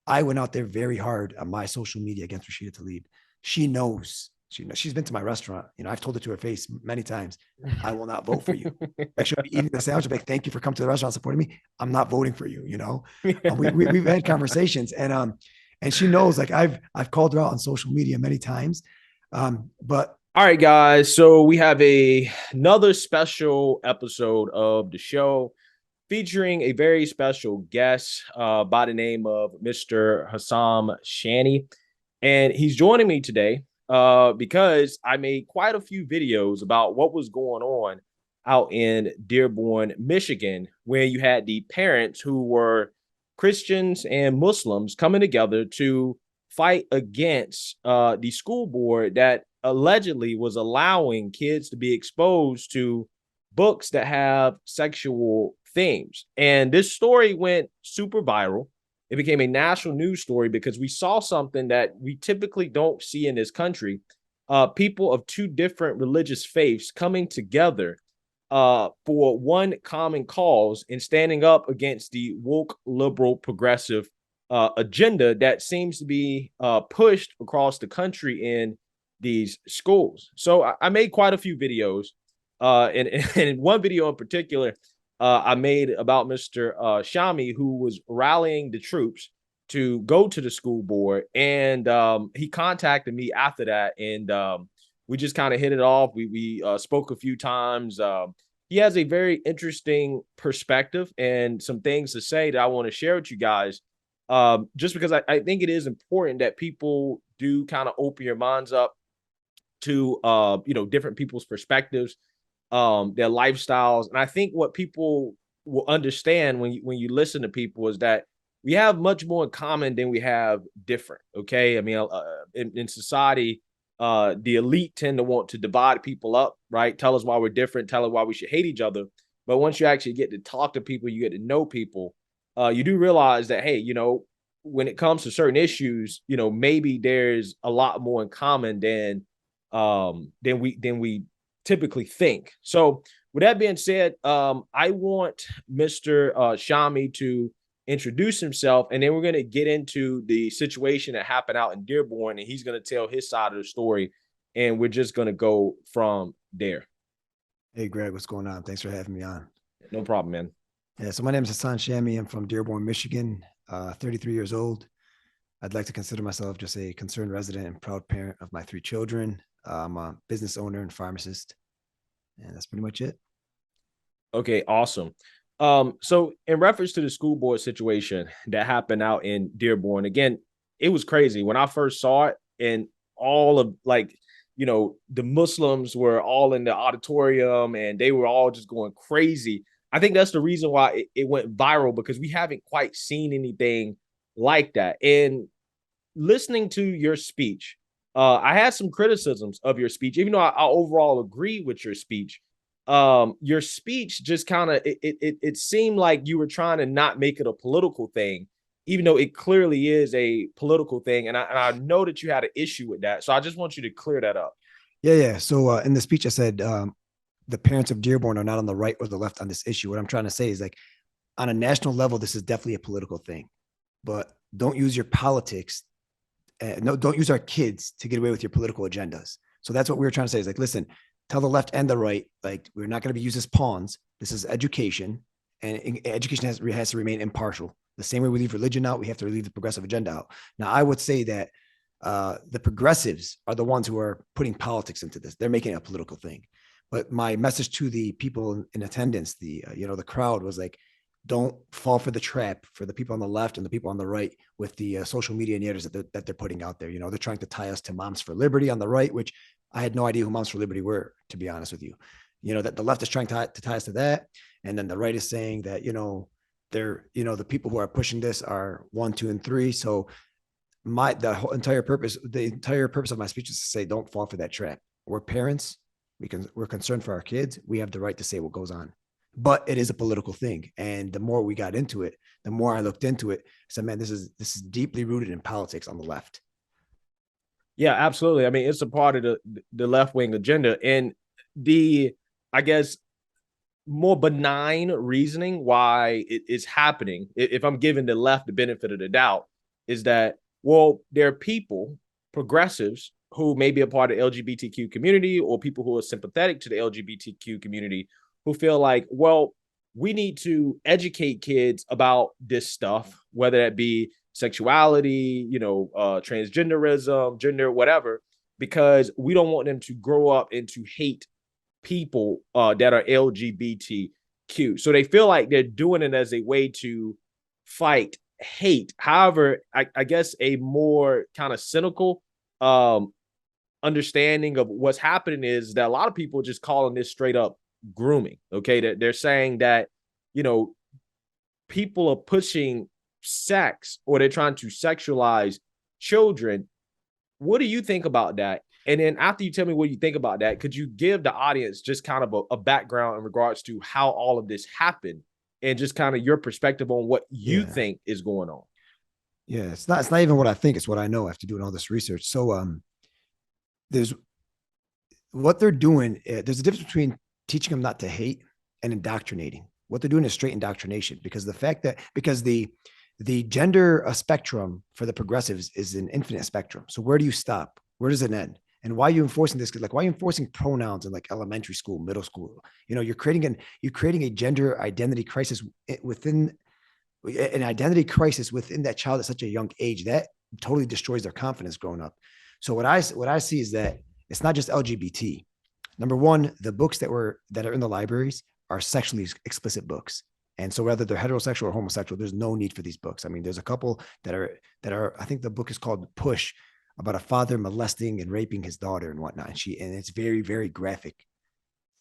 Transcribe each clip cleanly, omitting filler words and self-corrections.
I went out there very hard on my social media against Rashida Tlaib. She knows. She's been to my restaurant. I've told her to her face many times, I will not vote for you. Like she'll be eating the sandwich, like, thank you for coming to the restaurant, supporting me. I'm not voting for you. We've had conversations, and she knows. Like I've called her out on social media many times, but All right, guys. So we have another special episode of the show featuring a very special guest by the name of Mr. Hassam Shani. And he's joining me today because I made quite a few videos about what was going on out in Dearborn, Michigan, where you had the parents who were Christians and Muslims coming together to fight against the school board that allegedly was allowing kids to be exposed to books that have sexual themes. And this story went super viral. It became a national news story because we saw something that we typically don't see in this country. People of two different religious faiths coming together for one common cause and standing up against the woke, liberal, progressive agenda that seems to be pushed across the country in these schools. So I made quite a few videos. And one video in particular, I made about Mr. Shami, who was rallying the troops to go to the school board. And he contacted me after that. And we just kind of hit it off. We spoke a few times. He has a very interesting perspective and some things to say that I want to share with you guys. Just because I think it is important that people do kind of open your minds up to different people's perspectives, their lifestyles. And I think what people will understand when you listen to people is that we have much more in common than we have different. Okay. I mean, in society, the elite tend to want to divide people up, right? Tell us why we're different, tell us why we should hate each other. But once you actually get to talk to people, you get to know people, you do realize that, hey, when it comes to certain issues, maybe there's a lot more in common than we typically think. So with that being said, I want Mr. Shami to introduce himself, and then we're going to get into the situation that happened out in Dearborn, and he's going to tell his side of the story, and we're just going to go from there. Hey, Greg, what's going on? Thanks for having me on. No problem, man. Yeah, so my name is Hassan Shami. I'm from Dearborn, Michigan, 33 years old. I'd like to consider myself just a concerned resident and proud parent of my three children. I'm a business owner and pharmacist, and that's pretty much it. Okay, awesome. So in reference to the school board situation that happened out in Dearborn, again, it was crazy when I first saw it, and all of the Muslims were all in the auditorium and they were all just going crazy. I think that's the reason why it went viral, because we haven't quite seen anything like that. And listening to your speech, I had some criticisms of your speech, even though I overall agree with your speech just kind of it seemed like you were trying to not make it a political thing, even though it clearly is a political thing. And I know that you had an issue with that. So I just want you to clear that up. Yeah. So in the speech, I said the parents of Dearborn are not on the right or the left on this issue. What I'm trying to say is, like, on a national level, this is definitely a political thing, but don't use your politics. No, don't use our kids to get away with your political agendas. So that's what we were trying to say is, like, listen, tell the left and the right, like, we're not going to be used as pawns. This is education, and education has to remain impartial. The same way we leave religion out, we have to leave the progressive agenda out. Now, I would say that the progressives are the ones who are putting politics into this. They're making it a political thing. But my message to the people in attendance, the crowd, was like, don't fall for the trap for the people on the left and the people on the right with the social media narratives that they're putting out there. They're trying to tie us to Moms for Liberty on the right, which I had no idea who Moms for Liberty were, to be honest with you. That the left is trying to tie us to that. And then the right is saying that, they're, the people who are pushing this are 1, 2, and 3. So the entire purpose of my speech is to say, don't fall for that trap. We're parents. We're concerned for our kids. We have the right to say what goes on. But it is a political thing. And the more we got into it, the more I looked into it, I said, man, this is deeply rooted in politics on the left. Yeah, absolutely. I mean, it's a part of the left wing agenda, and I guess, more benign reasoning why it is happening, if I'm giving the left the benefit of the doubt, is that, well, there are people, progressives, who may be a part of the LGBTQ community or people who are sympathetic to the LGBTQ community who feel like, well, we need to educate kids about this stuff, whether that be sexuality, transgenderism, gender, whatever, because we don't want them to grow up and to hate people that are LGBTQ. So they feel like they're doing it as a way to fight hate. However, I guess a more kind of cynical understanding of what's happening is that a lot of people are just calling this straight up grooming. Okay, they're saying that, people are pushing sex, or they're trying to sexualize children. What do you think about that? And then after you tell me what you think about that, could you give the audience just kind of a background in regards to how all of this happened and just kind of your perspective on what you think is going on? Yeah, it's not even what I think, it's what I know after doing all this research. So there's what they're doing. There's a difference between teaching them not to hate and indoctrinating. What they're doing is straight indoctrination, because the gender spectrum for the progressives is an infinite spectrum. So where do you stop? Where does it end? And why are you enforcing this? Like, why are you enforcing pronouns in like elementary school, middle school? You're creating a gender identity crisis within an identity crisis within that child at such a young age that totally destroys their confidence growing up. So what I see is that it's not just LGBT. Number one, the books that are in the libraries are sexually explicit books. And so whether they're heterosexual or homosexual, there's no need for these books. I mean, there's a couple that are, I think the book is called Push, about a father molesting and raping his daughter and whatnot. And it's very, very graphic.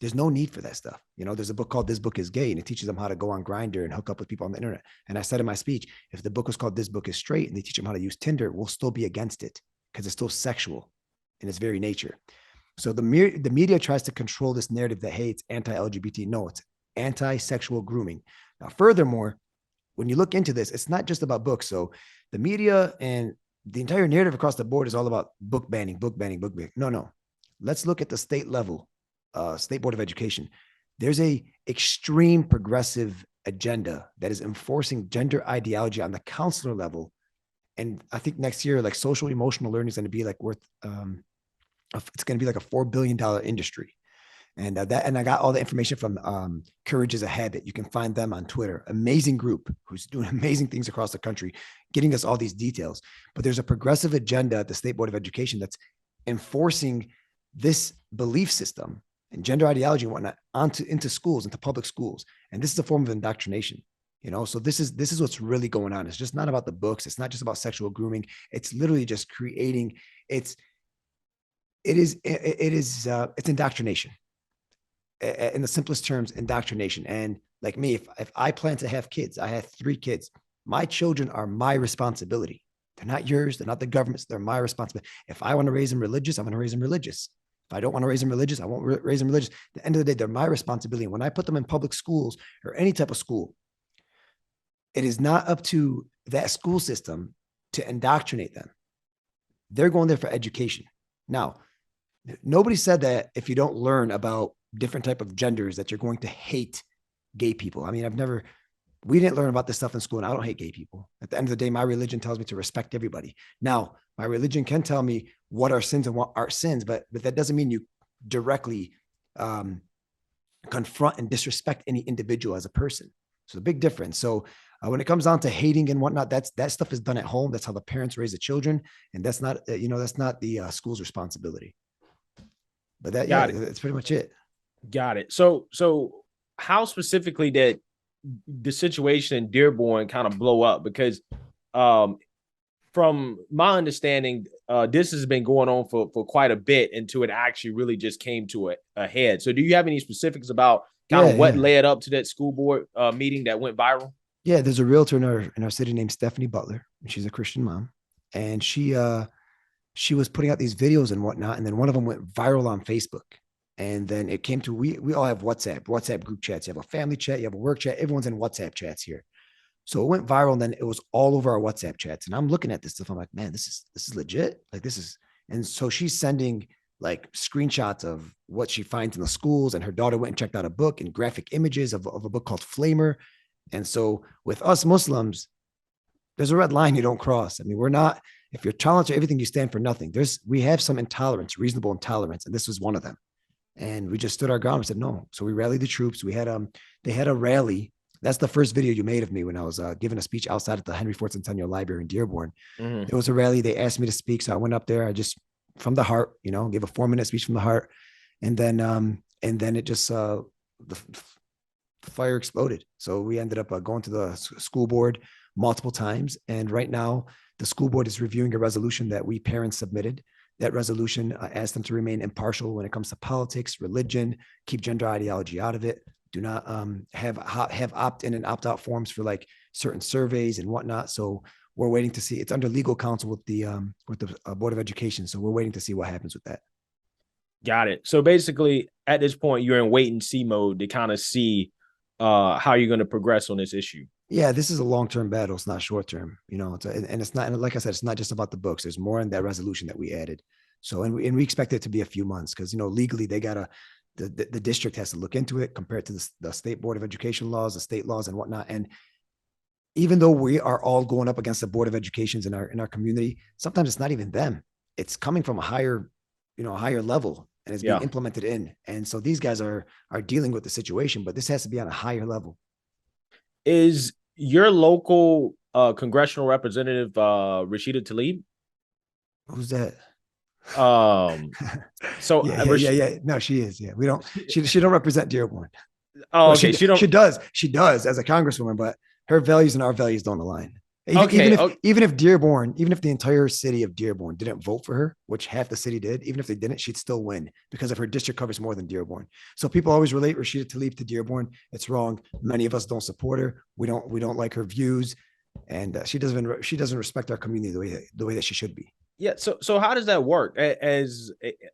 There's no need for that stuff. There's a book called This Book is Gay, and it teaches them how to go on Grindr and hook up with people on the internet. And I said in my speech, if the book was called This Book is Straight and they teach them how to use Tinder, we'll still be against it because it's still sexual in its very nature. So the media tries to control this narrative that, hey, it's anti-LGBT. No, it's anti-sexual grooming. Now, furthermore, when you look into this, it's not just about books. So the media and the entire narrative across the board is all about book banning. No. Let's look at the state level, State Board of Education. There's a extreme progressive agenda that is enforcing gender ideology on the counselor level. And I think next year, like social emotional learning is going to be like it's going to be like a $4 billion industry. And I got all the information from Courage is a Habit. You can find them on Twitter. Amazing group who's doing amazing things across the country, getting us all these details. But there's a progressive agenda at the State Board of Education that's enforcing this belief system and gender ideology and whatnot into schools, into public schools. And this is a form of indoctrination. So this is what's really going on. It's just not about the books. It's not just about sexual grooming. It's literally just creating. It's indoctrination. In the simplest terms, indoctrination. And like me, if I plan to have kids, I have 3 kids. My children are my responsibility. They're not yours. They're not the government's. They're my responsibility. If I want to raise them religious, I'm going to raise them religious. If I don't want to raise them religious, I won't raise them religious. At the end of the day, they're my responsibility. When I put them in public schools or any type of school, it is not up to that school system to indoctrinate them. They're going there for education. Now, nobody said that if you don't learn about different type of genders that you're going to hate gay people. I mean, we didn't learn about this stuff in school, and I don't hate gay people. At the end of the day, my religion tells me to respect everybody. Now, my religion can tell me what are sins and what aren't sins, but that doesn't mean you directly confront and disrespect any individual as a person. So the big difference. So when it comes down to hating and whatnot, that stuff is done at home. That's how the parents raise the children, and that's not the school's responsibility. But that's pretty much it. Got it. So how specifically did the situation in Dearborn kind of blow up? Because from my understanding, this has been going on for quite a bit until it actually really just came to a head. So do you have any specifics about kind of what led up to that school board meeting that went viral? Yeah, there's a realtor in our city named Stephanie Butler, and she's a Christian mom. And she was putting out these videos and whatnot, and then one of them went viral on Facebook. And then it came to, we all have WhatsApp group chats. You have a family chat, you have a work chat, everyone's in WhatsApp chats here. So it went viral, and then it was all over our WhatsApp chats. And I'm looking at this stuff. I'm like, man, this is legit. Like this is, and so she's sending like screenshots of what she finds in the schools. And her daughter went and checked out a book and graphic images of a book called Flamer. And so with us Muslims, there's a red line you don't cross. I mean, we're not, if you're tolerant to everything, you stand for nothing. We have some intolerance, reasonable intolerance, and this was one of them. And we just stood our ground. We said no. So we rallied the troops. They had a rally. That's the first video you made of me when I was giving a speech outside at the Henry Ford Centennial Library in Dearborn. Mm-hmm. There was a rally. They asked me to speak, so I went up there. I just from the heart, gave a 4-minute speech from the heart, and then it just the fire exploded. So we ended up going to the school board multiple times, and right now the school board is reviewing a resolution that we parents submitted. That resolution asked them to remain impartial when it comes to politics, religion, keep gender ideology out of it. Do not have opt-in and opt-out forms for like certain surveys and whatnot. So we're waiting to see. It's under legal counsel with the Board of Education. So we're waiting to see what happens with that. Got it. So basically, at this point, you're in wait and see mode to kind of see how you're going to progress on this issue. Yeah, this is a long-term battle. It's not short-term, and it's not, and like I said, it's not just about the books. There's more in that resolution that we added. So, and we expect it to be a few months because, legally they gotta, the district has to look into it compared to the state board of education laws, the state laws and whatnot. And even though we are all going up against the board of educations in our community, sometimes it's not even them. It's coming from a higher level and it's being implemented in. And so these guys are dealing with the situation, but this has to be on a higher level. Is your local congressional representative Rashida Tlaib? Who's that? So yeah. No, she is. Yeah, we don't. She don't represent Dearborn. Oh, okay. She does as a congresswoman, but her values and our values don't align. Even if Dearborn, even if the entire city of Dearborn didn't vote for her, which half the city did, even if they didn't, she'd still win because of her district covers more than Dearborn. So people always relate Rashida Tlaib to Dearborn. It's wrong. Many of us don't support her. We don't like her views, and she doesn't respect our community the way that she should be. Yeah. So how does that work as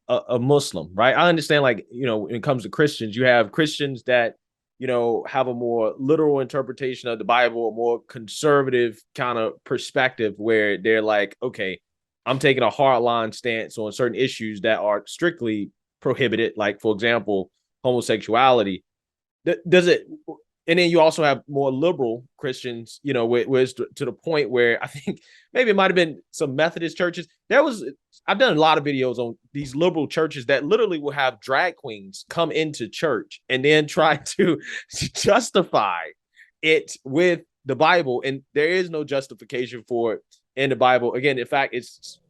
a Muslim, right? I understand, like, when it comes to Christians, you have Christians that have a more literal interpretation of the Bible, a more conservative kind of perspective where they're like, okay, I'm taking a hardline stance on certain issues that are strictly prohibited, like, for example, homosexuality. Does it? And then you also have more liberal Christians, where it's to the point where I think maybe it might have been some Methodist churches. I've done a lot of videos on these liberal churches that literally will have drag queens come into church and then try to justify it with the Bible. And there is no justification for it in the Bible. Again, in fact, it's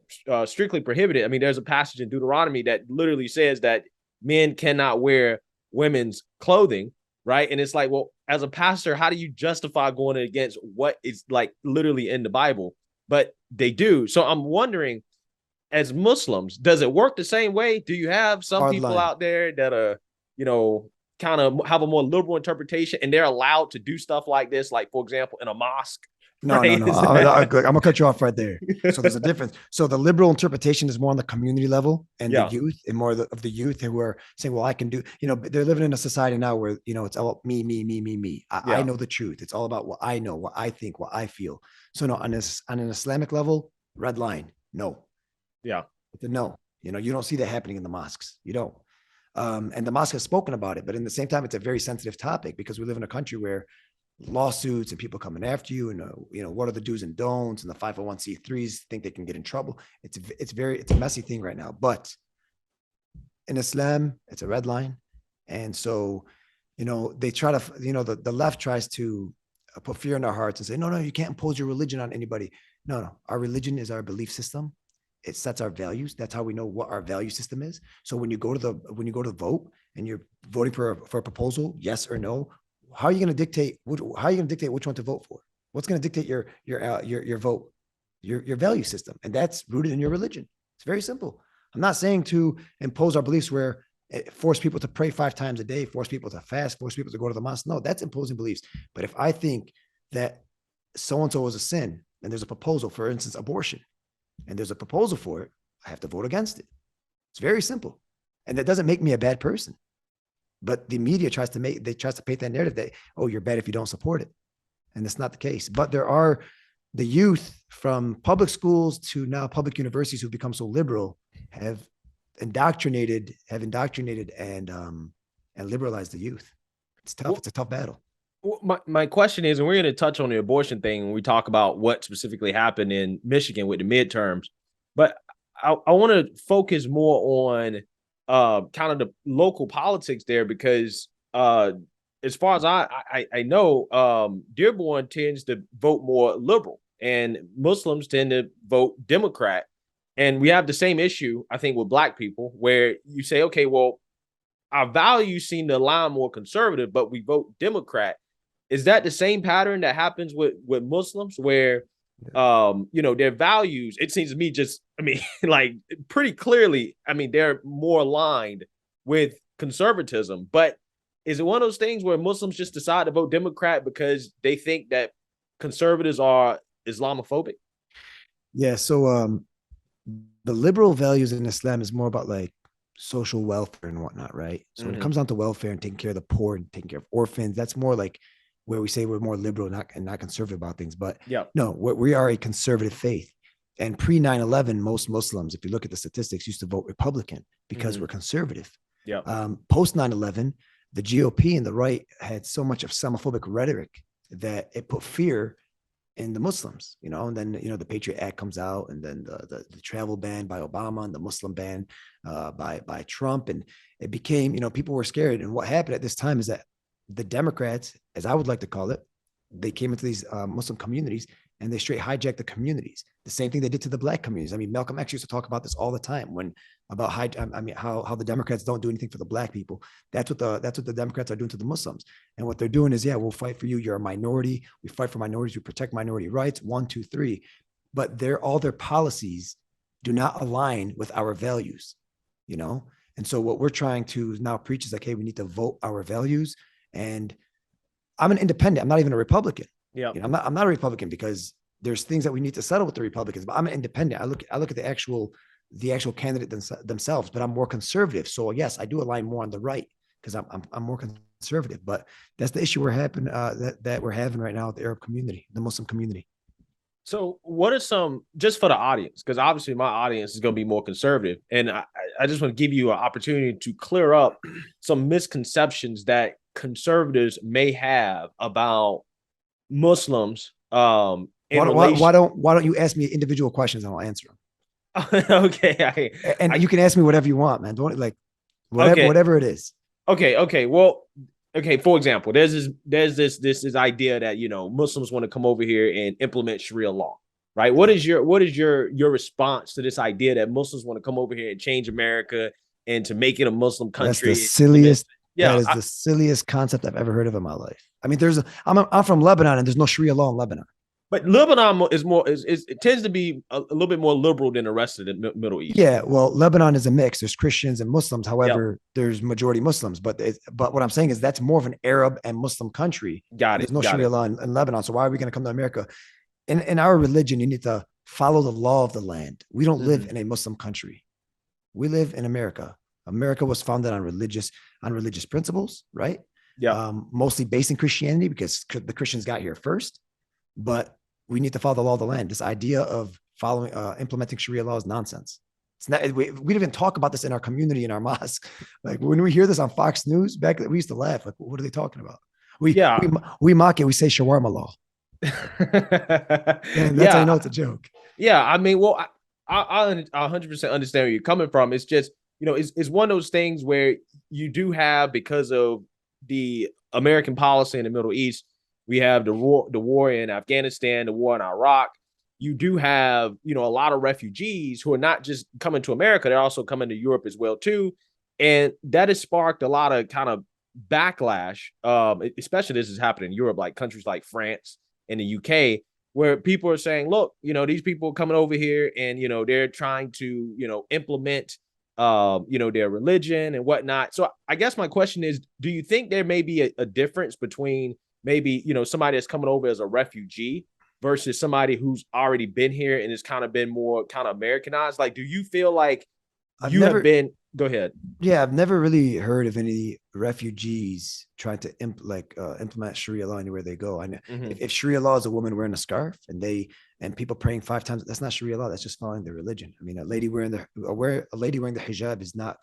strictly prohibited. I mean, there's a passage in Deuteronomy that literally says that men cannot wear women's clothing. Right. And it's like, well, as a pastor, how do you justify going against what is like literally in the Bible? But they do. So I'm wondering, as Muslims, does it work the same way? Do you have some people out there that are, kind of have a more liberal interpretation and they're allowed to do stuff like this? Like, for example, in a mosque. No. I'm gonna cut you off right there. So there's a difference. So the liberal interpretation is more on the community level and the youth, and more of the youth who are saying, well, I can do, they're living in a society now where, it's all me. I know the truth. It's all about what I know, what I think, what I feel. So no, on an Islamic level, red line, no. Yeah. It's a no. You don't see that happening in the mosques. You don't. And the mosque has spoken about it, but in the same time, it's a very sensitive topic because we live in a country where lawsuits and people coming after you, and what are the do's and don'ts, and the 501c3s think they can get in trouble. It's a messy thing right now. But in Islam, it's a red line, and so they try to the left tries to put fear in our hearts and say, no, you can't impose your religion on anybody. No, our religion is our belief system. It sets our values. That's how we know what our value system is. So when you go to vote and you're voting for a proposal, yes or no, how are you going to dictate which one to vote for? What's going to dictate your vote, your value system? And that's rooted in your religion. It's very simple. I'm not saying to impose our beliefs where it force people to pray 5 times a day, force people to fast, force people to go to the mosque. No, that's imposing beliefs. But if I think that so-and-so is a sin and there's a proposal, for instance, abortion, and there's a proposal for it, I have to vote against it. It's very simple. And that doesn't make me a bad person. But the media tries to paint that narrative that, oh, you're bad if you don't support it. And that's not the case. But there are the youth from public schools to now public universities who've become so liberal have indoctrinated and liberalized the youth. It's tough. It's a tough battle. My question is, and we're going to touch on the abortion thing when we talk about what specifically happened in Michigan with the midterms, but I want to focus more on kind of the local politics there because as far as I know, Dearborn tends to vote more liberal and Muslims tend to vote Democrat. And we have the same issue, I think, with black people where you say, okay, well, our values seem to align more conservative, but we vote Democrat. Is that the same pattern that happens with Muslims where their values, it seems to me just, I mean, like pretty clearly, I mean, they're more aligned with conservatism, but is it one of those things where Muslims just decide to vote Democrat because they think that conservatives are Islamophobic? Yeah. So the liberal values in Islam is more about like social welfare and whatnot, right? So when it comes down to welfare and taking care of the poor and taking care of orphans, that's more like where we say we're more liberal and not conservative about things. But Yeah. no, we are a conservative faith. And pre 9/11, most Muslims, if you look at the statistics, used to vote Republican because we're conservative. Yeah. Post 9/11, the GOP and the right had so much of Islamophobic rhetoric that it put fear in the Muslims, and then the Patriot Act comes out, and then the travel ban by Obama and the Muslim ban by Trump, and it became people were scared. And what happened at this time is that the Democrats, as I would like to call it, they came into these Muslim communities and they straight hijacked the communities. The same thing they did to the black communities. I mean, Malcolm X used to talk about this all the time about how the Democrats don't do anything for the black people. That's what the Democrats are doing to the Muslims. And what they're doing is, yeah, we'll fight for you. You're a minority. We fight for minorities. We protect minority rights. 1, 2, 3. But all their policies do not align with our values, And so what we're trying to now preach is like, hey, we need to vote our values. And I'm an independent. I'm not even a Republican. Yeah. I'm not a Republican because there's things that we need to settle with the Republicans, but I'm an independent. I look at the actual candidate themselves, but I'm more conservative. So yes, I do align more on the right because I'm more conservative. But that's the issue we're having right now with the Arab community, the Muslim community. So, what are some, just for the audience, because obviously my audience is going to be more conservative, and I just want to give you an opportunity to clear up some misconceptions that conservatives may have about Muslims. Why don't you ask me individual questions and I'll answer them? Okay, you can ask me whatever you want, man. Don't whatever it is. Okay. Well, okay, for example, there's this idea that Muslims want to come over here and implement Sharia law, right? What is your response to this idea that Muslims want to come over here and change America and to make it a Muslim country? That's the silliest. Yeah, that is the silliest concept I've ever heard of in my life. I mean, I'm from Lebanon and there's no Sharia law in Lebanon. But Lebanon it tends to be a little bit more liberal than the rest of the Middle East. Yeah, well, Lebanon is a mix. There's Christians and Muslims. However, there's majority Muslims. But what I'm saying is that's more of an Arab and Muslim country. There's no Sharia law in Lebanon. So why are we going to come to America? In our religion, you need to follow the law of the land. We don't live in a Muslim country. We live in America. America was founded on religious principles, right? Yeah. Mostly based in Christianity because the Christians got here first. But we need to follow the law of the land. This idea of implementing Sharia law is nonsense. It's not. We don't even talk about this in our community, in our mosque. Like when we hear this on Fox News, back we used to laugh. Like, what are they talking about? We mock it. We say shawarma law. And that's how you know it's a joke. Yeah, I mean, well, I 100% understand where you're coming from. It's just it's one of those things where you do have, because of the American policy in the Middle East. We have the war in Afghanistan, the war in Iraq. You do have, a lot of refugees who are not just coming to America, they're also coming to Europe as well, too. And that has sparked a lot of kind of backlash, especially this is happening in Europe, like countries like France and the UK, where people are saying, look, these people are coming over here and, they're trying to, implement, their religion and whatnot. So I guess my question is, do you think there may be a difference between maybe, somebody that's coming over as a refugee versus somebody who's already been here and has kind of been more kind of Americanized? Like, do you feel like have been, go ahead. Yeah, I've never really heard of any refugees trying to implement Sharia law anywhere they go. I know if Sharia law is a woman wearing a scarf and people praying 5 times, that's not Sharia law. That's just following their religion. I mean, a lady wearing the hijab is not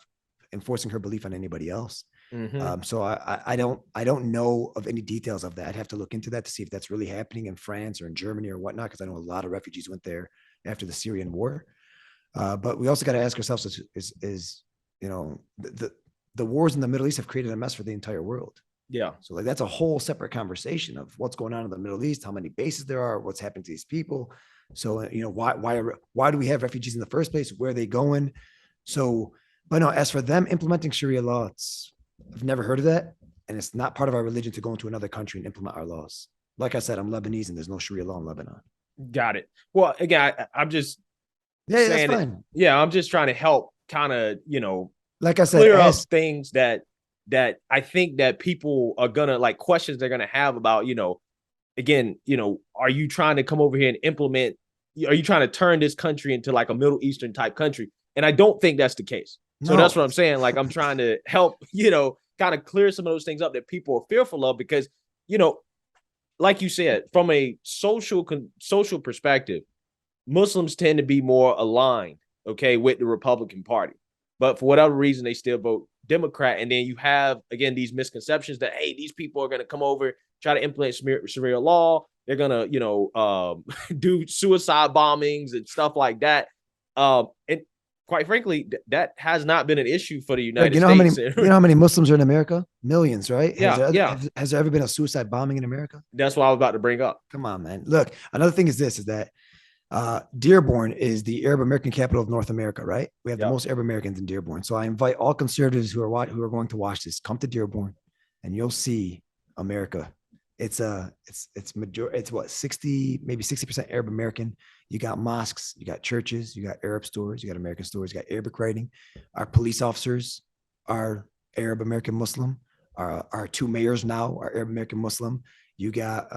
enforcing her belief on anybody else. Mm-hmm. So I don't know of any details of that. I'd have to look into that to see if that's really happening in France or in Germany or whatnot, because I know a lot of refugees went there after the Syrian war. But we also got to ask ourselves: is the wars in the Middle East have created a mess for the entire world? Yeah. So like that's a whole separate conversation of what's going on in the Middle East, how many bases there are, what's happening to these people. So why do we have refugees in the first place? Where are they going? So, but no, as for them implementing Sharia law, I've never heard of that, and it's not part of our religion to go into another country and implement our laws. Like I said, I'm Lebanese, and there's no Sharia law in Lebanon. Got it. Well, again, I'm just Yeah, that's saying it. fine. Yeah, I'm just trying to help kind of, Like I said, clear up ask. things that I think that people are gonna like questions they're gonna have about, again, are you trying to come over here and implement, are you trying to turn this country into like a Middle Eastern type country? And I don't think that's the case. So that's No, what I'm saying. Like I'm trying to help, kind of clear some of those things up that people are fearful of because, you know, like you said, from a social perspective, Muslims tend to be more aligned, okay, with the Republican Party. But for whatever reason, they still vote Democrat. And then you have, again, these misconceptions that, hey, these people are going to come over, try to implement Sharia law. They're going to, do suicide bombings and stuff like that. And quite frankly, that has not been an issue for the Greg, United you know how many States. you know how many Muslims are in America? Millions, right? Has Yeah, there yeah. has there ever been a suicide bombing in America? That's what I was about to bring up. Come on, man. Look, another thing is this: is that Dearborn is the Arab American capital of North America, right? We have the Yeah. most Arab Americans in Dearborn. So I invite all conservatives who are going to watch this, come to Dearborn, and you'll see America. It's what 60 maybe 60% Arab American. You got mosques, you got churches, you got Arab stores, you got American stores, you got Arabic writing. Our police officers are Arab American Muslim. Our two mayors now are Arab American Muslim. You got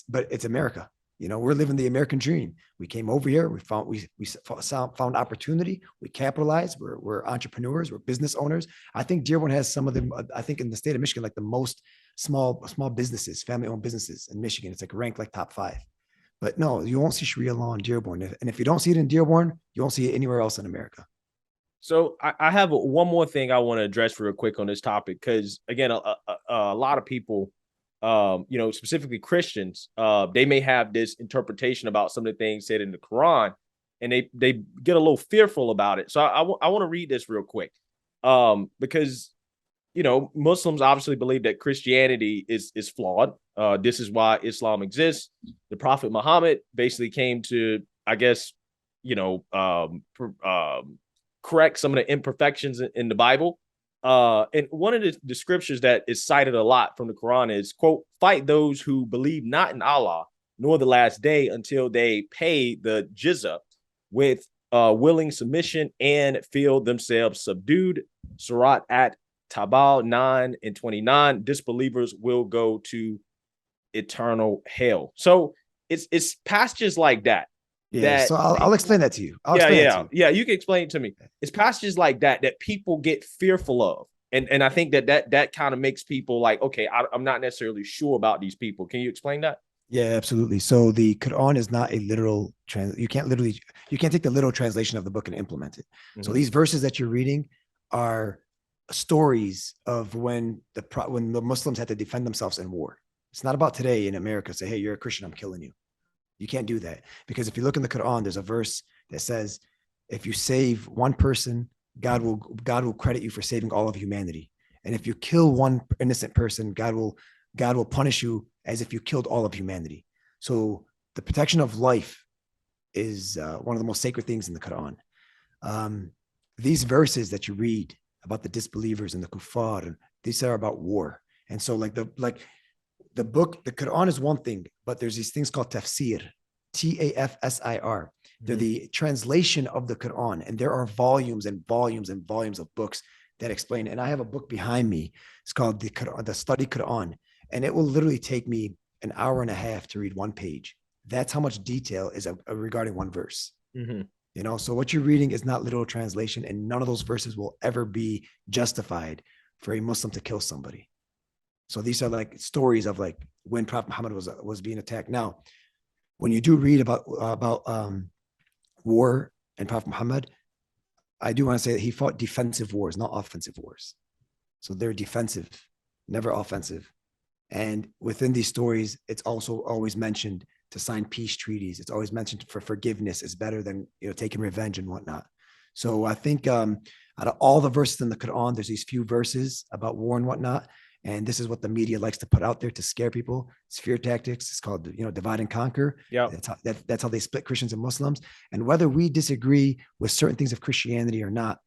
but it's America. We're living the American dream. We came over here. We found opportunity. We capitalized. We're entrepreneurs. We're business owners. I think Dearborn has some of them. I think in the state of Michigan, like the most small businesses, family owned businesses in Michigan. It's like ranked like top 5. But no, you won't see Sharia law in Dearborn. And if you don't see it in Dearborn, you won't see it anywhere else in America. So I have one more thing I want to address real quick on this topic because again, a lot of people, specifically Christians, they may have this interpretation about some of the things said in the Quran, and they get a little fearful about it. So I want to read this real quick, because Muslims obviously believe that Christianity is flawed. This is why Islam exists. The Prophet Muhammad basically came to, I guess, correct some of the imperfections in the Bible. And one of the scriptures that is cited a lot from the Quran is, quote, fight those who believe not in Allah nor the last day until they pay the jizya with willing submission and feel themselves subdued. Surat at Tabal 9 and 29, disbelievers will go to eternal hell. So it's passages like that. Yeah. That So I'll explain that to you. I'll yeah, explain that to yeah, you. yeah. You can explain it to me. It's passages like that people get fearful of, and I think that kind of makes people like, okay, I'm not necessarily sure about these people. Can you explain that? Yeah, absolutely. So the Quran is not a literal you can't take the literal translation of the book and implement it. So Mm-hmm. these verses that you're reading are stories of when the Muslims had to defend themselves in war. It's not about today in America. Say, hey, you're a Christian, I'm killing you. You can't do that because if you look in the Quran, there's a verse that says, if you save one person, God will credit you for saving all of humanity. And if you kill one innocent person, God will punish you as if you killed all of humanity. So the protection of life is one of the most sacred things in the Quran. These verses that you read about the disbelievers and the kuffar, these are about war. And so the book, the Quran is one thing, but there's these things called tafsir, Tafsir. They're the translation of the Quran, and there are volumes and volumes and volumes of books that explain it. And I have a book behind me. It's called the Study Quran, and it will literally take me an hour and a half to read one page. That's how much detail is regarding one verse. Mm-hmm. So what you're reading is not literal translation, and none of those verses will ever be justified for a Muslim to kill somebody. So these are like stories of like when Prophet Muhammad was being attacked. Now, when you do read about war and Prophet Muhammad, I do want to say that he fought defensive wars, not offensive wars. So they're defensive, never offensive. And within these stories, it's also always mentioned to sign peace treaties. It's always mentioned for forgiveness is better than taking revenge and whatnot. So I think out of all the verses in the Quran, there's these few verses about war and whatnot. And this is what the media likes to put out there to scare people. It's fear tactics. It's called, divide and conquer. Yeah. That's how they split Christians and Muslims. And whether we disagree with certain things of Christianity or not,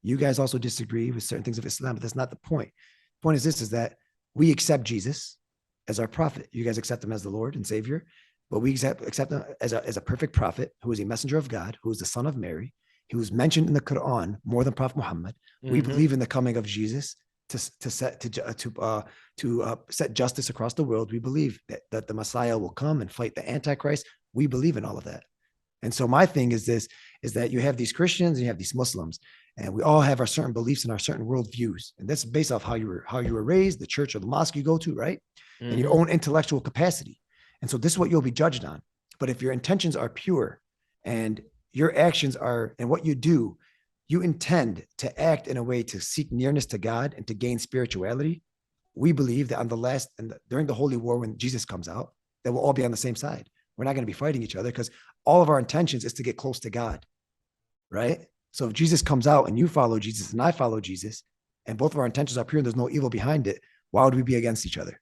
you guys also disagree with certain things of Islam, but that's not the point. The point is that we accept Jesus as our prophet. You guys accept him as the Lord and Savior, but we accept him as a perfect prophet who is a messenger of God, who is the son of Mary, who is mentioned in the Quran more than Prophet Muhammad. Mm-hmm. We believe in the coming of Jesus to set justice across the world. We believe that the Messiah will come and fight the Antichrist. We believe in all of that. And so my thing is that you have these Christians and you have these Muslims, and we all have our certain beliefs and our certain worldviews. And that's based off how you were raised, the church or the mosque you go to, right? Mm-hmm. And your own intellectual capacity. And so this is what you'll be judged on. But if your intentions are pure and your actions are, and what you do, you intend to act in a way to seek nearness to God and to gain spirituality, we believe that during the Holy War, when Jesus comes out, that we'll all be on the same side. We're not going to be fighting each other because all of our intentions is to get close to God, right? So if Jesus comes out and you follow Jesus and I follow Jesus, and both of our intentions are pure and there's no evil behind it, why would we be against each other?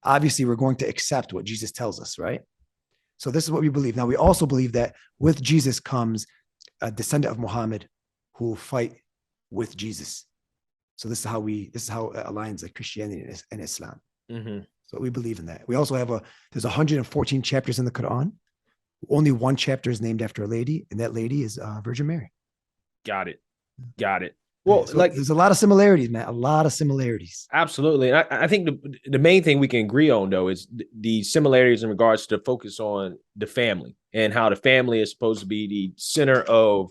Obviously, we're going to accept what Jesus tells us, right? So this is what we believe. Now, we also believe that with Jesus comes a descendant of Muhammad who will fight with Jesus. So this is how it aligns like Christianity and Islam. Mm-hmm. So we believe in that. We also have there's 114 chapters in the Quran. Only one chapter is named after a lady, and that lady is Virgin Mary. Got it. Well, so there's a lot of similarities, man. A lot of similarities. Absolutely. And I think the main thing we can agree on, though, is the similarities in regards to focus on the family and how the family is supposed to be the center of,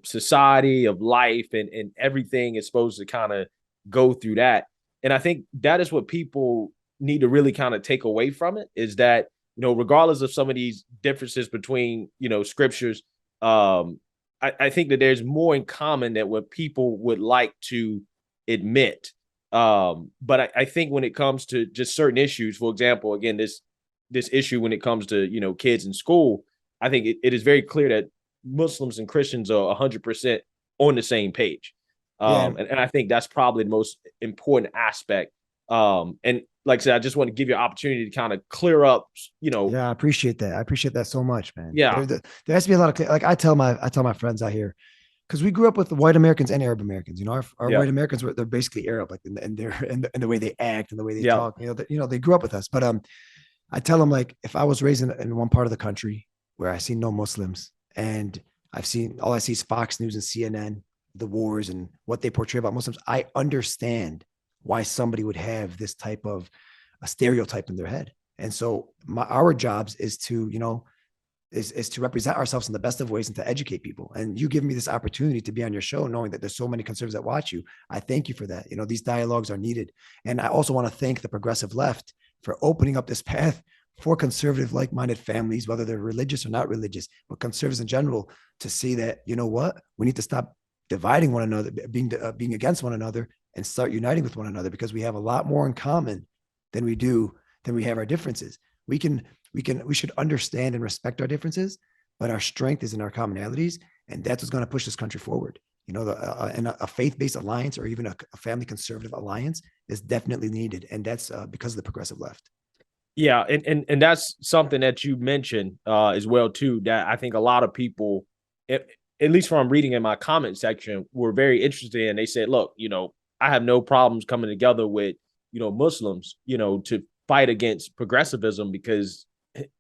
society, of life, and everything is supposed to kind of go through that. And I think that is what people need to really kind of take away from it, is that, regardless of some of these differences between, scriptures, I think that there's more in common than what people would like to admit. But I think when it comes to just certain issues, for example, again, this issue when it comes to, kids in school, I think it is very clear that Muslims and Christians are 100% on the same page. And I think that's probably the most important aspect. And like I said, I just want to give you an opportunity to kind of clear up, Yeah, I appreciate that. I appreciate that so much, man. Yeah. There has to be a lot of, like I tell my friends out here, because we grew up with the white Americans and Arab Americans. Our white Americans they're basically Arab, like in the way they act and the way they talk. They grew up with us. But I tell them, like, if I was raised in one part of the country where I see no Muslims and all I see is Fox News and CNN, the wars and what they portray about Muslims, I understand why somebody would have this type of a stereotype in their head. And so our jobs is to, is to represent ourselves in the best of ways and to educate people. And you give me this opportunity to be on your show, knowing that there's so many conservatives that watch you. I thank you for that. These dialogues are needed. And I also want to thank the progressive left for opening up this path for conservative, like-minded families, whether they're religious or not religious, but conservatives in general, to see that, we need to stop dividing one another, being against one another, and start uniting with one another, because we have a lot more in common than we have our differences. We should understand and respect our differences, but our strength is in our commonalities, and that's what's going to push this country forward. And a faith-based alliance, or even a family conservative alliance, is definitely needed, and that's because of the progressive left. Yeah, and that's something that you mentioned as well too, that I think a lot of people, at least from reading in my comment section, were very interested in. They said, look, I have no problems coming together with, Muslims, to fight against progressivism, because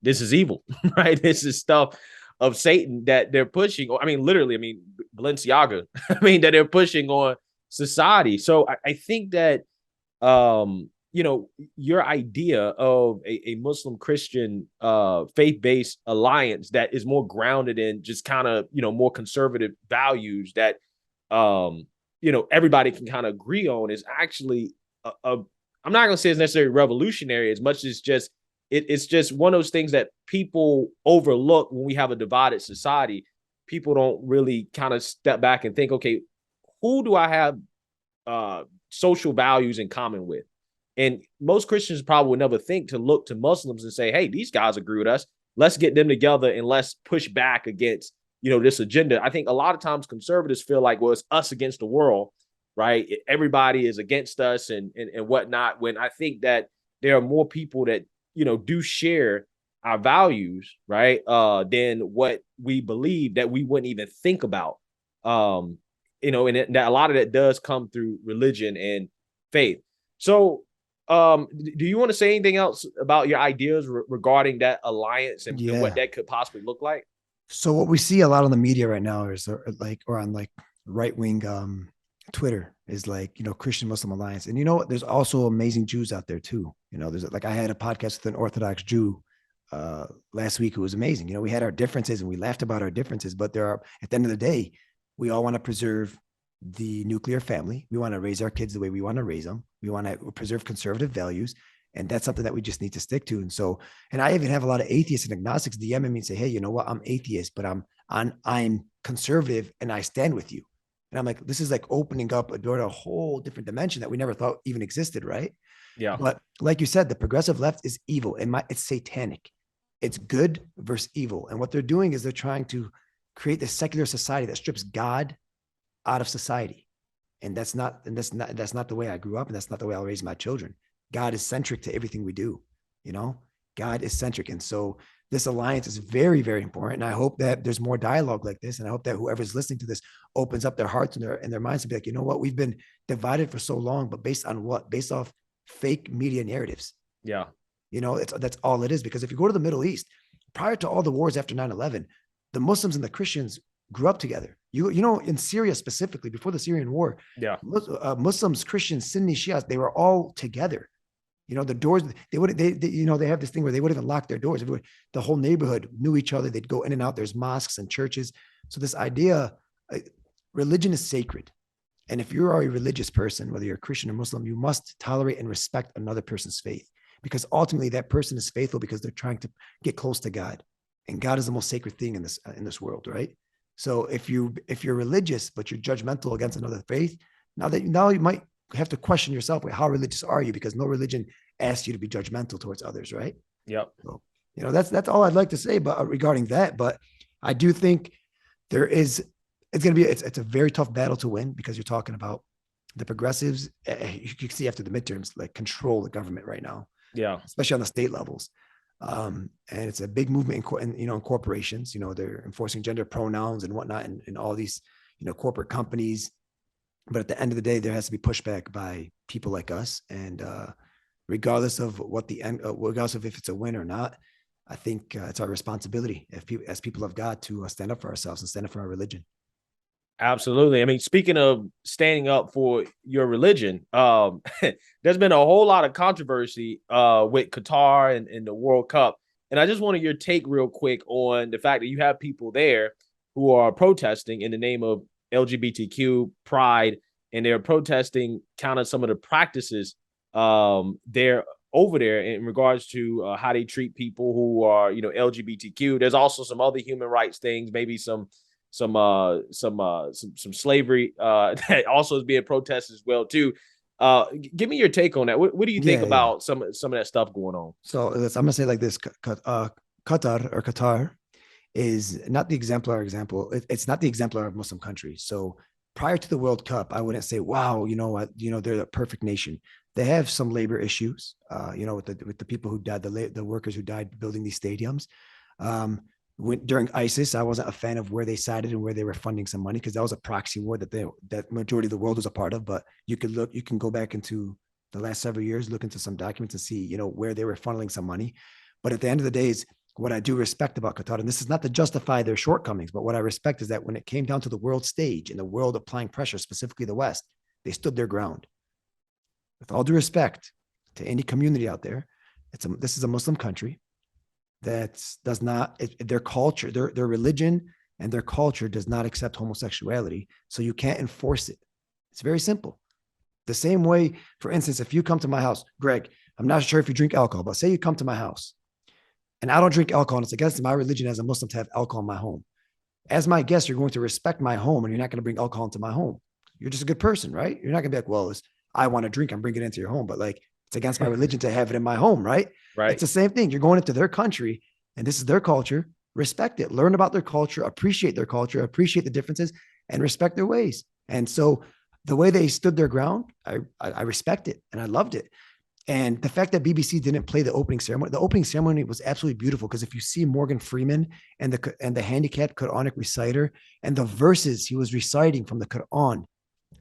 this is evil, right? This is stuff of Satan that they're pushing. I mean, literally, Balenciaga, that they're pushing on society. So I think that, your idea of a Muslim Christian faith-based alliance that is more grounded in just kind of, more conservative values that, everybody can kind of agree on, is actually I'm not going to say it's necessarily revolutionary as much as it's just one of those things that people overlook when we have a divided society. People don't really kind of step back and think, okay, who do I have social values in common with. And most Christians probably would never think to look to Muslims and say, hey, these guys agree with us. Let's get them together and let's push back against, this agenda. I think a lot of times conservatives feel like, well, it's us against the world, right? Everybody is against us and whatnot. When I think that there are more people that, do share our values, right? Than what we believe that we wouldn't even think about. And that a lot of that does come through religion and faith. So, do you want to say anything else about your ideas regarding that alliance and what that could possibly look like? So what we see a lot on the media right now is or on like right wing Twitter is like, Christian Muslim alliance. And there's also amazing Jews out there too. There's like, I had a podcast with an Orthodox Jew last week. It was amazing. We had our differences and we laughed about our differences, but at the end of the day, we all want to preserve the nuclear family. We want to raise our kids the way we want to raise them. We want to preserve conservative values. And that's something that we just need to stick to. And I even have a lot of atheists and agnostics DM me and say, hey, you know what? I'm atheist, but I'm conservative and I stand with you. And I'm like, this is like opening up a door to a whole different dimension that we never thought even existed, right? Yeah. But like you said, the progressive left is evil and it's satanic. It's good versus evil. And what they're doing is they're trying to create this secular society that strips God out of society. And that's not the way I grew up. And that's not the way I'll raise my children. God is centric to everything we do. God is centric. And so this alliance is very, very important. And I hope that there's more dialogue like this. And I hope that whoever's listening to this opens up their hearts and their minds to be like, you know what, we've been divided for so long, but based on what? Based off fake media narratives. Yeah. That's all it is. Because if you go to the Middle East, prior to all the wars after 9/11, the Muslims and the Christians grew up together. In Syria specifically, before the Syrian war, Muslims, Christians, Sunni, Shias, they were all together. The doors, they have this thing where they would even lock their doors. The whole neighborhood knew each other. They'd go in and out. There's mosques and churches. So this idea, religion is sacred. And if you're a religious person, whether you're a Christian or Muslim, you must tolerate and respect another person's faith, because ultimately that person is faithful because they're trying to get close to God. And God is the most sacred thing in this world, right? So if you're religious, but you're judgmental against another faith, now you might have to question yourself. How religious are you? Because no religion asks you to be judgmental towards others, right? Yep. So, that's all I'd like to say regarding that. But I do think it's a very tough battle to win, because you're talking about the progressives. You can see after the midterms, like, control the government right now. Yeah. Especially on the state levels. And it's a big movement in corporations. They're enforcing gender pronouns and whatnot in all these, corporate companies. But at the end of the day, there has to be pushback by people like us. And regardless of regardless of if it's a win or not, I think it's our responsibility as people of God to stand up for ourselves and stand up for our religion. Absolutely. I mean, speaking of standing up for your religion, there's been a whole lot of controversy with Qatar and the World Cup. And I just wanted your take real quick on the fact that you have people there who are protesting in the name of LGBTQ pride, and they're protesting kind of some of the practices there over there in regards to how they treat people who are, LGBTQ. There's also some other human rights things, maybe some slavery that also is being protested as well too. Give me your take on that. What do you think about some of that stuff going on? So I'm gonna say like this: Qatar is not the exemplar example. It's not the exemplar of Muslim countries. So prior to the World Cup, I wouldn't say, wow, they're the perfect nation. They have some labor issues, with the people who died, the workers who died building these stadiums. During ISIS, I wasn't a fan of where they sided and where they were funding some money, because that was a proxy war that majority of the world was a part of. But you can go back into the last several years, look into some documents and see, where they were funneling some money. But at the end of the day, what I do respect about Qatar, and this is not to justify their shortcomings, but what I respect is that when it came down to the world stage and the world applying pressure, specifically the West, they stood their ground. With all due respect to any community out there, this is a Muslim country that does not, their culture, their religion and their culture does not accept homosexuality. So you can't enforce it. It's very simple. The same way, for instance, if you come to my house, Greg, I'm not sure if you drink alcohol, but say you come to my house and I don't drink alcohol, and it's against my religion as a Muslim to have alcohol in my home. As my guest, you're going to respect my home, and you're not going to bring alcohol into my home. You're just a good person, right? You're not going to be like, well, I want to drink, I'm bringing it into your home, but like it's against my religion to have it in my home, right? It's Right. the same thing. You're going into their country and this is their culture. Respect it, learn about their culture, appreciate the differences, and respect their ways. And so the way they stood their ground, I respect it and I loved it. And the fact that BBC didn't play the opening ceremony was absolutely beautiful because if you see Morgan Freeman and the handicapped Quranic reciter and the verses he was reciting from the Quran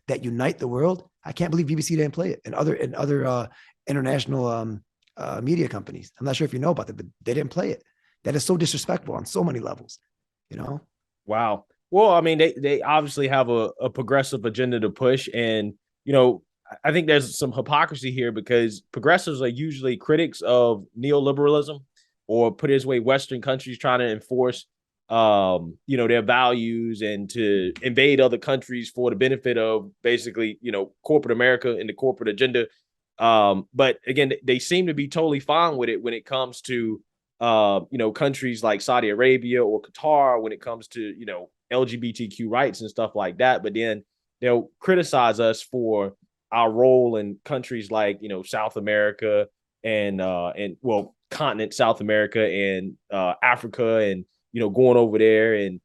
that unite the world, I can't believe BBC didn't play it. And other international media companies, I'm not sure if you know about that, but they didn't play it. That is so disrespectful on so many levels, you know? Wow. Well, I mean, they obviously have a progressive agenda to push, and you know, I think there's some hypocrisy here because progressives are usually critics of neoliberalism, or put it this way, Western countries trying to enforce, you know, their values and to invade other countries for the benefit of basically, you know, corporate America and the corporate agenda. But again, they seem to be totally fine with it when it comes to, you know, countries like Saudi Arabia or Qatar when it comes to, you know, LGBTQ rights and stuff like that. But then they'll criticize us for our role in countries like, you know, South America and well, continent South America and Africa, and you know, going over there and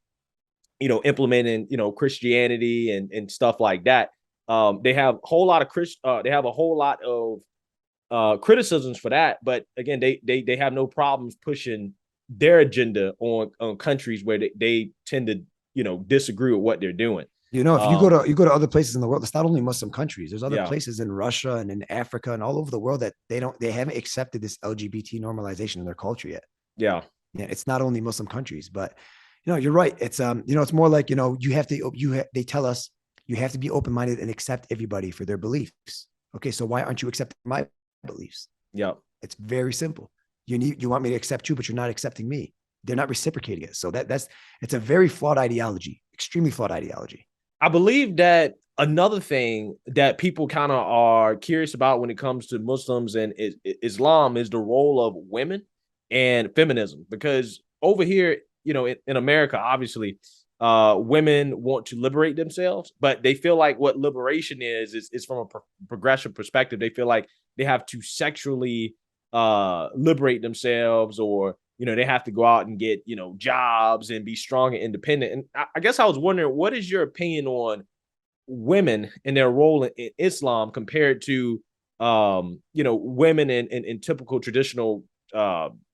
you know, implementing, you know, Christianity and stuff like that. They have a whole lot of they have a whole lot of criticisms for that, but again, they have no problems pushing their agenda on countries where they tend to, you know, disagree with what they're doing. You know, if you go to other places in the world, it's not only Muslim countries. There's other Yeah, places in Russia and in Africa and all over the world that they haven't accepted this LGBT normalization in their culture yet. yeah, Yeah, it's not only Muslim countries, but you know, you're right. It's you know, it's more like, you know, they tell us you have to be open-minded and accept everybody for their beliefs. Okay, so why aren't you accepting my beliefs? yeah. It's very simple. You want me to accept you, but you're not accepting me. They're not reciprocating it. So it's a very flawed ideology, extremely flawed ideology. I believe that another thing that people kind of are curious about when it comes to Muslims and Islam is the role of women and feminism. Because over here, you know, in America, obviously, women want to liberate themselves, but they feel like what liberation is from a progressive perspective. They feel like they have to sexually liberate themselves, or you know, they have to go out and get, you know, jobs and be strong and independent. And I guess I was wondering, what is your opinion on women and their role in Islam compared to, you know, women in typical traditional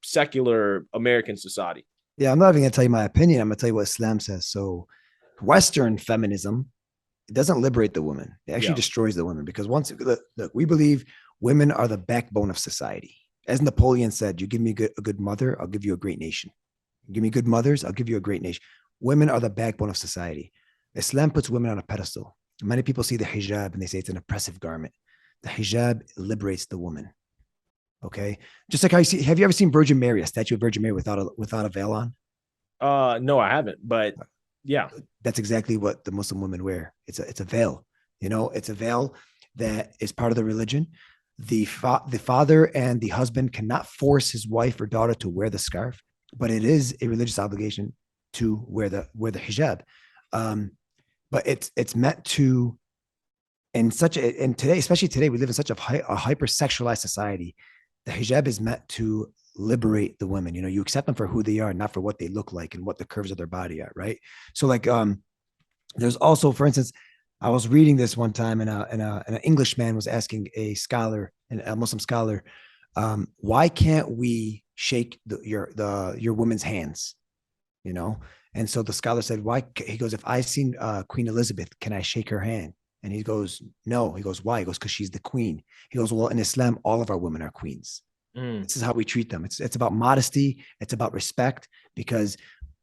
secular American society? Yeah, I'm not even gonna tell you my opinion. I'm gonna tell you what Islam says. So Western feminism, it doesn't liberate the woman. It actually Yeah, destroys the women because look, we believe women are the backbone of society. As Napoleon said, you give me a good mother, I'll give you a great nation. You give me good mothers, I'll give you a great nation. Women are the backbone of society. Islam puts women on a pedestal. Many people see the hijab and they say it's an oppressive garment. The hijab liberates the woman. Okay. Just like how you see, have you ever seen Virgin Mary, a statue of Virgin Mary without a veil on? no, I haven't, but yeah, That's exactly what the Muslim women wear. It's a veil. You know, it's a veil that is part of the religion. The father and the husband cannot force his wife or daughter to wear the scarf, but it is a religious obligation to wear the hijab. But it's meant to, and today, especially today, we live in such a hyper sexualized society. The hijab is meant to liberate the women. You know, you accept them for who they are, not for what they look like and what the curves of their body are, right? So like there's also, for instance, I was reading this one time, and an Englishman was asking a Muslim scholar, why can't we shake your woman's hands? You know, and so the scholar said, why? He goes, if I seen Queen Elizabeth, can I shake her hand? And he goes, no. He goes, why? He goes, because she's the queen. He goes, well, in Islam, all of our women are queens. mm, This is how we treat them. It's about modesty. It's about respect, because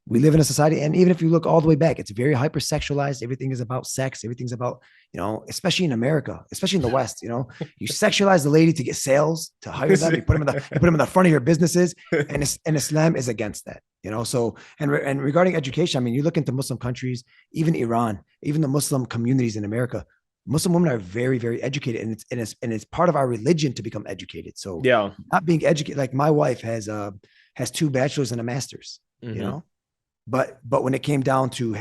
we live in a society, and even if you look all the way back, it's very hypersexualized. Everything is about sex. Everything's about, you know, especially in America, especially in the West. You know, you sexualize the lady to get sales, to hire them. You put them in the front of your businesses, and Islam is against that. You know, so and regarding education, I mean, you look into Muslim countries, even Iran, even the Muslim communities in America. Muslim women are very, very educated, and it's part of our religion to become educated. So yeah. not being educated, like my wife has two bachelors and a master's. You Mm-hmm. know, but when it came down to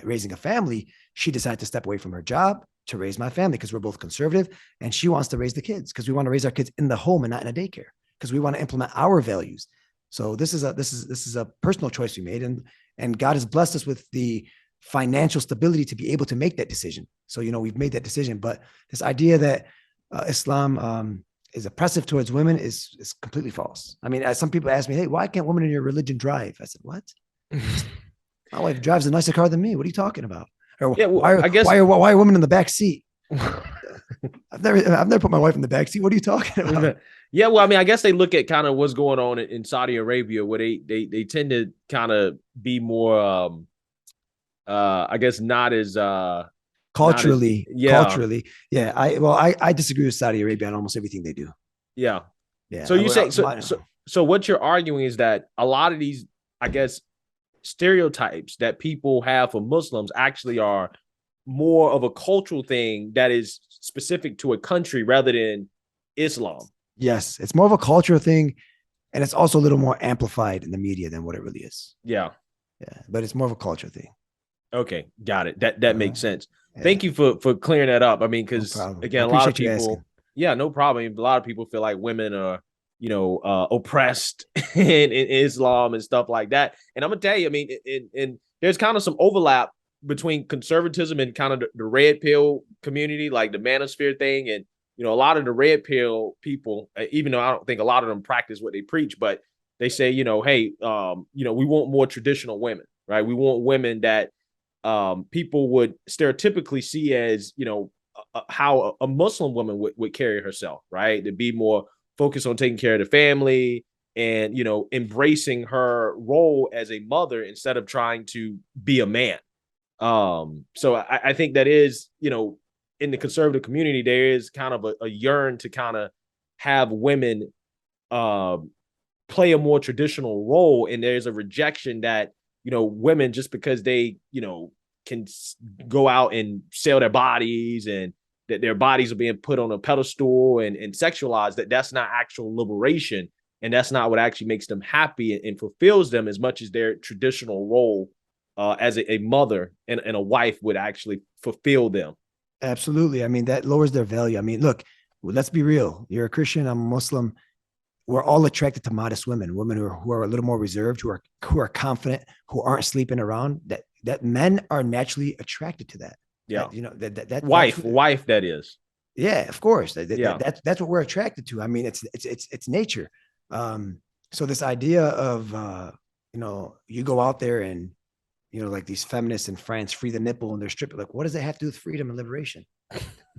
raising a family, she decided to step away from her job. to raise my family because we're both conservative, and she wants to raise the kids because we want to raise our kids in the home and not in a daycare because we want to implement our values. So this is a personal choice we made, and God has blessed us with the financial stability to be able to make that decision. So we've made that decision. But this idea that Islam is oppressive towards women is completely false. I mean, as some people ask me, hey, why can't women in your religion drive? I said, what? My wife drives a nicer car than me. What are you talking about? Or Yeah, well, why are women in the back seat? I've never put my wife in the back seat. What are you talking about? Yeah, well, I mean, I guess they look at kind of what's going on in Saudi Arabia, where they tend to kind of be more, I guess, not as culturally. Yeah. I disagree with Saudi Arabia on almost everything they do. Yeah. Yeah. So you say so what you're arguing is that a lot of these, I guess, stereotypes that people have for Muslims actually are more of a cultural thing that is specific to a country rather than Islam. Yes, it's more of a cultural thing, and it's also a little more amplified in the media than what it really is. Yeah, but it's more of a culture thing. Okay, got it. That makes sense. Yeah. Thank you for clearing that up. I mean, because again, a lot of people, no problem. A lot of people feel like women are, oppressed in Islam and stuff like that. And I'm gonna tell you, I mean, and there's kind of some overlap between conservatism and kind of the red pill community, like the manosphere thing, and a lot of the red pill people, even though I don't think a lot of them practice what they preach, but they say, hey, we want more traditional women, right? We want women that people would stereotypically see as, how a Muslim woman would carry herself, right? To be more focused on taking care of the family and, embracing her role as a mother instead of trying to be a man. So I think that is, in the conservative community, there is kind of a yearn to kind of have women play a more traditional role. And there's a rejection that, women, just because they, can go out and sell their bodies and that their bodies are being put on a pedestal and sexualized, that's not actual liberation. And that's not what actually makes them happy and fulfills them as much as their traditional role as a mother and a wife would actually fulfill them. Absolutely. I mean, that lowers their value. I mean, look, let's be real. You're a Christian, I'm a Muslim. We're all attracted to modest women who are a little more reserved, who are confident, who aren't sleeping around. That men are naturally attracted to that. Yeah. That wife, that is. Yeah, of course. That's what we're attracted to. I mean, it's nature. So this idea of, you go out there and, like these feminists in France free the nipple and they're stripping. Like, what does that have to do with freedom and liberation?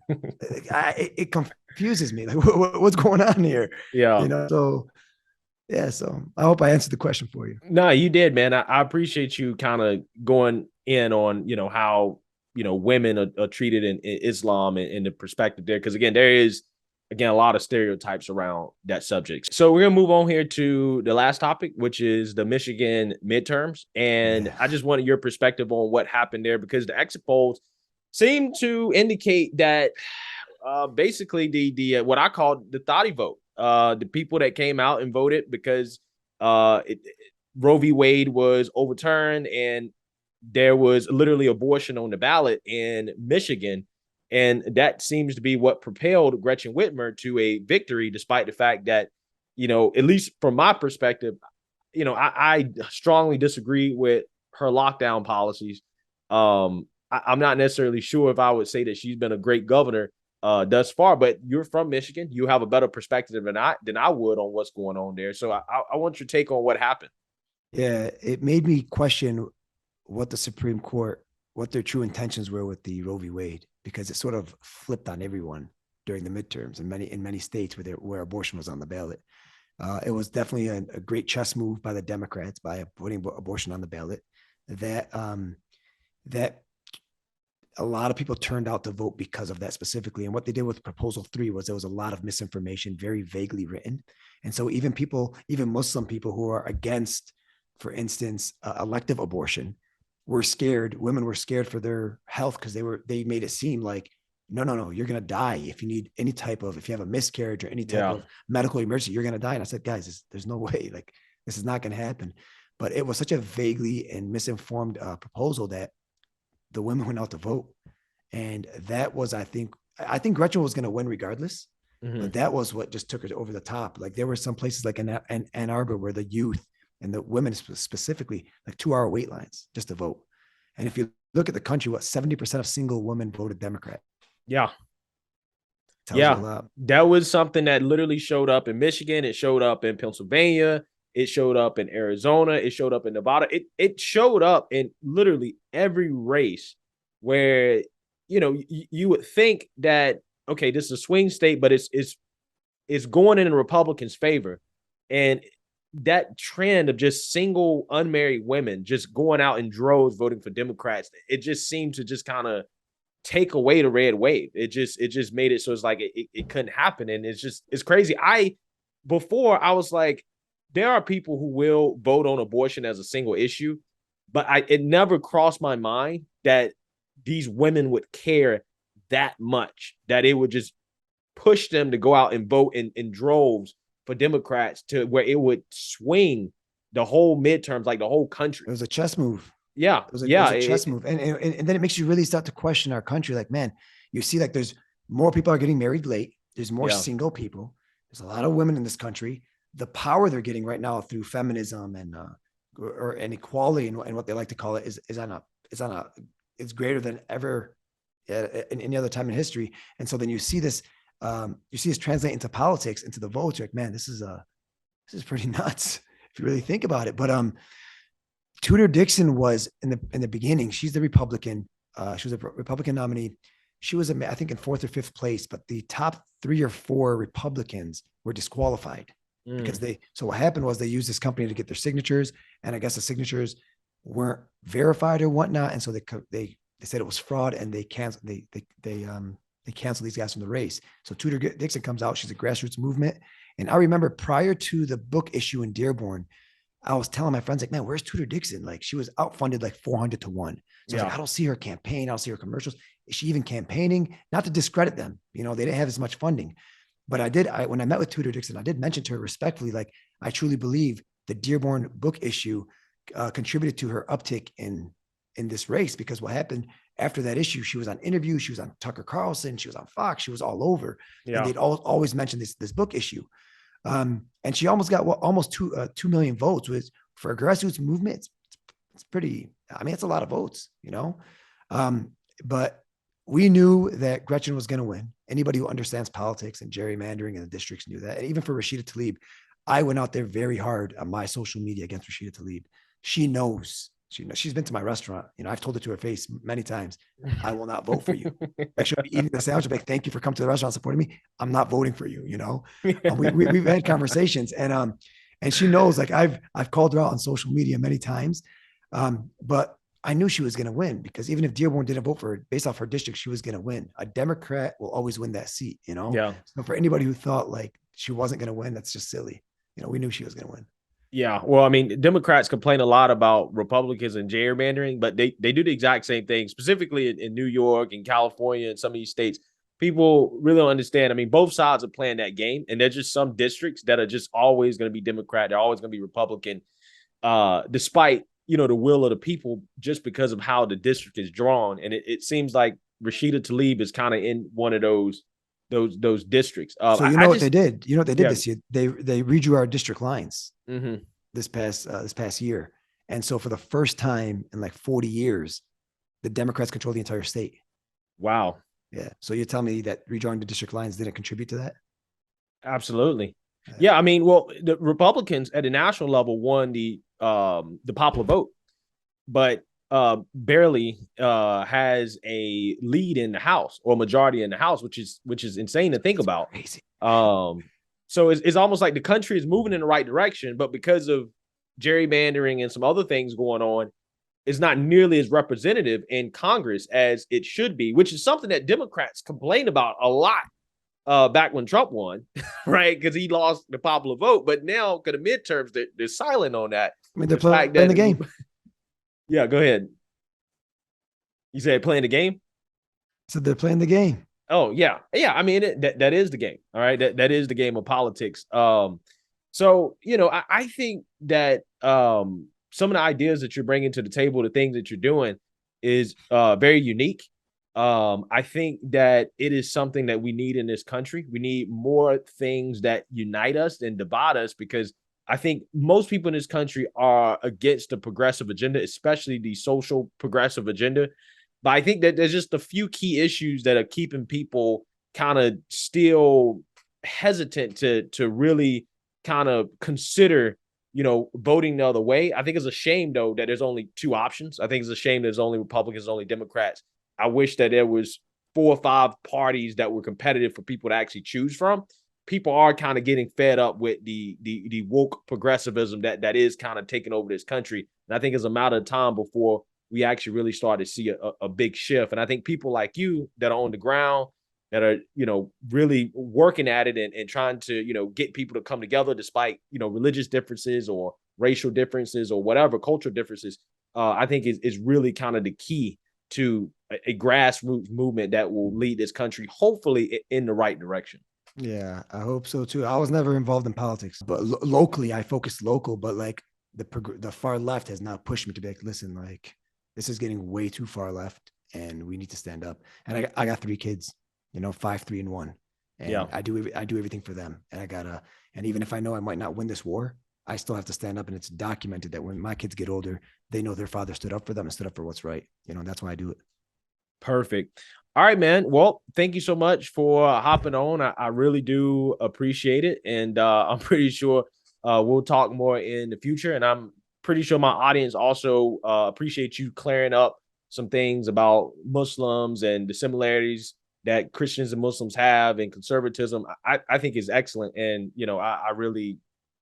It confuses me. Like, what's going on here? Yeah. So I hope I answered the question for you. No, you did, man. I appreciate you kind of going in on, how, women are treated in Islam and the perspective there. Because again, there is, a lot of stereotypes around that subject. So we're going to move on here to the last topic, which is the Michigan midterms. And I just wanted your perspective on what happened there, because the exit polls seem to indicate that basically the what I call the thotty vote, the people that came out and voted because Roe v. Wade was overturned and there was literally abortion on the ballot in Michigan. And that seems to be what propelled Gretchen Whitmer to a victory, despite the fact that, at least from my perspective, I strongly disagree with her lockdown policies. I'm not necessarily sure if I would say that she's been a great governor thus far, but you're from Michigan. You have a better perspective than I would on what's going on there. So I want your take on what happened. Yeah, it made me question what the Supreme Court, what their true intentions were with the Roe v. Wade, because it sort of flipped on everyone during the midterms in many states where abortion was on the ballot. It was definitely a great chess move by the Democrats by putting abortion on the ballot. That a lot of people turned out to vote because of that specifically. And what they did with Proposal 3 was there was a lot of misinformation, very vaguely written. And so even Muslim people who are against, for instance, elective abortion, were scared. Women were scared for their health because they made it seem like, no, you're going to die. If you need if you have a miscarriage or any type of medical emergency, you're going to die. And I said, guys, there's no way, like, this is not going to happen. But it was such a vaguely and misinformed proposal that the women went out to vote. And that was, I think Gretchen was going to win regardless, but that was what just took her over the top. Like there were some places like in Ann Arbor where the youth and the women specifically, like 2-hour wait lines just to vote. And if you look at the country, what 70% of single women voted Democrat. Yeah. Tells you a lot. That was something that literally showed up in Michigan. It showed up in Pennsylvania. It showed up in Arizona. It showed up in Nevada. It showed up in literally every race where, you know, you would think that, okay, this is a swing state, but it's going in the Republicans' favor. And that trend of just single unmarried women just going out in droves voting for Democrats, it just seemed to just kind of take away the red wave. It just made it so it's like it couldn't happen. And it's crazy. Before I was like, there are people who will vote on abortion as a single issue, but it never crossed my mind that these women would care that much, that it would just push them to go out and vote in droves for Democrats, to where it would swing the whole midterms, like the whole country. It was a chess move. Yeah. It was a chess move. And then it makes you really start to question our country. Like, man, you see, like there's more people are getting married late. There's more single people. There's a lot of women in this country. The power they're getting right now through feminism and or equality and what they like to call it is it's greater than ever in any other time in history. And so then you see this translate into politics, into the votes. You're like, man, this is pretty nuts if you really think about it. But Tudor Dixon was in the beginning. She's the Republican. She was a Republican nominee. She was, I think, in 4th or 5th place, but the top 3 or 4 Republicans were disqualified because so what happened was they used this company to get their signatures, and I guess the signatures weren't verified or whatnot, and so they said it was fraud, and they canceled these guys from the race. So Tudor Dixon comes out. She's a grassroots movement, and I remember prior to the book issue in Dearborn, I was telling my friends, like, man, where's Tudor Dixon? Like, she was outfunded like 400 to 1. So I was like, I don't see her campaign. I don't see her commercials. Is she even campaigning? Not to discredit them. You know, they didn't have as much funding. But when I met with Tudor Dixon, I did mention to her respectfully, like, I truly believe the Dearborn book issue contributed to her uptick in this race, because what happened after that issue, she was on interviews, she was on Tucker Carlson, she was on Fox, she was all over. Yeah. And they'd always mention this book issue. And she almost got almost 2 million votes, which for a grassroots movement, it's pretty, I mean, it's a lot of votes, you know? But we knew that Gretchen was going to win. Anybody who understands politics and gerrymandering in the districts knew that. And even for Rashida Tlaib, I went out there very hard on my social media against Rashida Tlaib. She knows. She's been to my restaurant. You know, I've told her to her face many times, I will not vote for you. Actually, be eating the sandwich, like, thank you for coming to the restaurant, supporting me. I'm not voting for you. You know, we've had conversations, and she knows. Like, I've called her out on social media many times, but I knew she was going to win, because even if Dearborn didn't vote for her based off her district, she was going to win. A Democrat will always win that seat. You know. Yeah. So for anybody who thought like she wasn't going to win, that's just silly. You know, we knew she was going to win. Yeah, well, I mean, Democrats complain a lot about Republicans and gerrymandering, but they do the exact same thing, specifically in New York and California and some of these states. People really don't understand. I mean, both sides are playing that game, and there's just some districts that are just always going to be Democrat. They're always going to be Republican, despite, you know, the will of the people, just because of how the district is drawn. And it seems like Rashida Tlaib is kind of in one of those districts. So what they did? You know what they did this year? They redrew our district lines this past year, and so for the first time in like 40 years, the Democrats control the entire state. Wow. Yeah. So you're telling me that redrawing the district lines didn't contribute to that? Absolutely. Yeah. I mean, well, the Republicans at the national level won the popular vote, but barely has a lead in the House, or majority in the House, which is insane to think about. Crazy. So it's almost like the country is moving in the right direction, but because of gerrymandering and some other things going on, it's not nearly as representative in Congress as it should be, which is something that Democrats complained about a lot back when Trump won, right? Because he lost the popular vote. But now, because the midterms, they're silent on that. I mean, they're playing the game. Yeah, go ahead. You said playing the game? So they're playing the game. Oh, yeah. Yeah, I mean, that is the game, all right? That is the game of politics. So, you know, I think that some of the ideas that you're bringing to the table, the things that you're doing is very unique. I think that it is something that we need in this country. We need more things that unite us than divide us, because I think most people in this country are against the progressive agenda, especially the social progressive agenda. But I think that there's just a few key issues that are keeping people kind of still hesitant to really kind of consider, voting the other way. I think it's a shame, though, that there's only two options. I think it's a shame there's only Republicans, only Democrats. I wish that there was 4 or 5 parties that were competitive for people to actually choose from. People are kind of getting fed up with the woke progressivism that is kind of taking over this country. And I think it's a matter of time before we actually really start to see a big shift. And I think people like you that are on the ground, that are, really working at it and trying to, get people to come together despite, religious differences or racial differences or whatever, cultural differences, I think is really kind of the key to a grassroots movement that will lead this country, hopefully, in the right direction. Yeah, I hope so too. I was never involved in politics, but locally, I focused local. But like the far left has now pushed me to be like, listen, like this is getting way too far left, and we need to stand up. And I got 3 kids, 5, 3, and 1, and Yeah. I do everything for them. And and even if I know I might not win this war, I still have to stand up. And it's documented that when my kids get older, they know their father stood up for them and stood up for what's right. That's why I do it. Perfect. All right, man. Well, thank you so much for hopping on. I really do appreciate it. And I'm pretty sure we'll talk more in the future. And I'm pretty sure my audience also appreciate you clearing up some things about Muslims and the similarities that Christians and Muslims have, and conservatism. I think is excellent. And, I really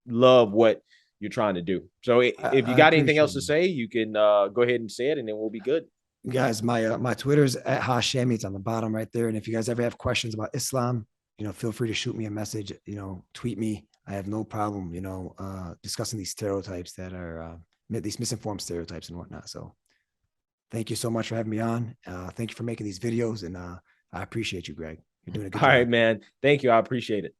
love what you're trying to do. So if you I got anything appreciate else to it. say, you can go ahead and say it, and then we'll be good. Guys, my Twitter's at Hashemi. It's on the bottom right there. And if you guys ever have questions about Islam, feel free to shoot me a message, tweet me. I have no problem, discussing these stereotypes that are these misinformed stereotypes and whatnot. So thank you so much for having me on. Thank you for making these videos. And I appreciate you, Greg. You're doing a good All right, job. man. Thank you. I appreciate it.